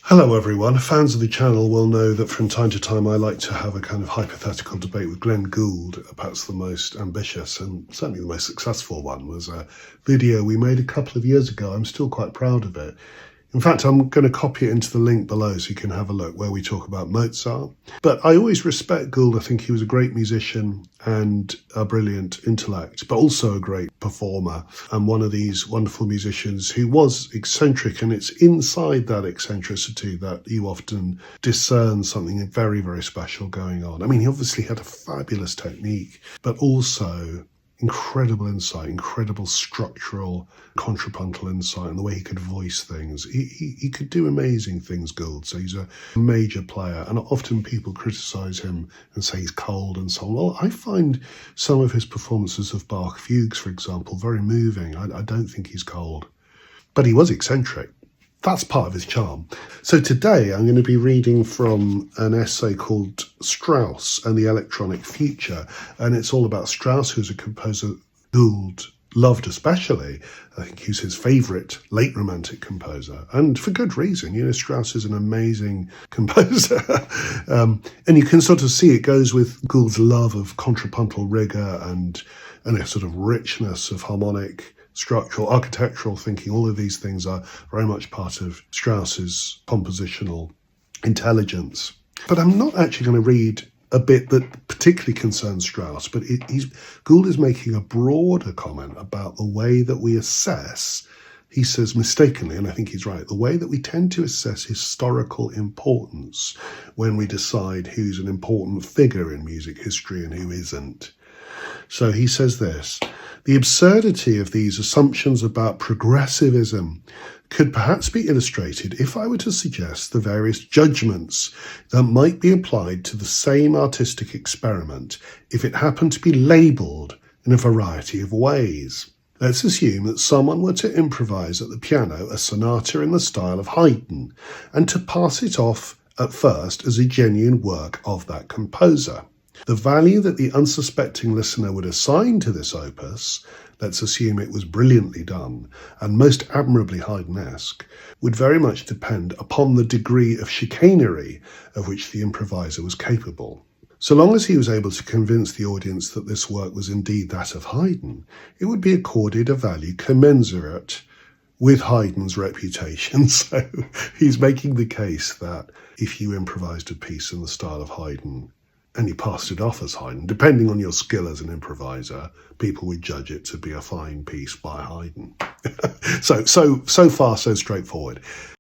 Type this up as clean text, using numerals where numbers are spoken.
Hello everyone. Fans of the channel will know that from time to time I like to have a kind of hypothetical debate with Glenn Gould. Perhaps the most ambitious and certainly the most successful one was a video we made a couple of years ago. I'm still quite proud of it. In fact, I'm going to copy it into the link below so you can have a look, where we talk about Mozart. But I always respect Gould. I think he was a great musician and a brilliant intellect, but also a great performer and one of these wonderful musicians who was eccentric. And it's inside that eccentricity that you often discern something very, very special going on. I mean, he obviously had a fabulous technique, but also incredible insight, incredible structural, contrapuntal insight, and the way he could voice things. He could do amazing things, Gould. So he's a major player, and often people criticise him and say he's cold and so on. Well, I find some of his performances of Bach fugues, for example, very moving. I don't think he's cold. But he was eccentric. That's part of his charm. So today I'm going to be reading from an essay called Strauss and the Electronic Future. And it's all about Strauss, who's a composer Gould loved especially. I think he's his favourite late Romantic composer. And for good reason. You know, Strauss is an amazing composer. And you can sort of see it goes with Gould's love of contrapuntal rigour and a sort of richness of harmonic, structural, architectural thinking. All of these things are very much part of Strauss's compositional intelligence. But I'm not actually going to read a bit that particularly concerns Strauss, but Gould is making a broader comment about the way that we assess, he says mistakenly, and I think he's right, the way that we tend to assess historical importance when we decide who's an important figure in music history and who isn't. So he says this: the absurdity of these assumptions about progressivism could perhaps be illustrated if I were to suggest the various judgments that might be applied to the same artistic experiment if it happened to be labelled in a variety of ways. Let's assume that someone were to improvise at the piano a sonata in the style of Haydn and to pass it off at first as a genuine work of that composer. The value that the unsuspecting listener would assign to this opus, let's assume it was brilliantly done and most admirably Haydnesque, would very much depend upon the degree of chicanery of which the improviser was capable. So long as he was able to convince the audience that this work was indeed that of Haydn, it would be accorded a value commensurate with Haydn's reputation. So he's making the case that if you improvised a piece in the style of Haydn, and you passed it off as Haydn, depending on your skill as an improviser, people would judge it to be a fine piece by Haydn. So far, so straightforward.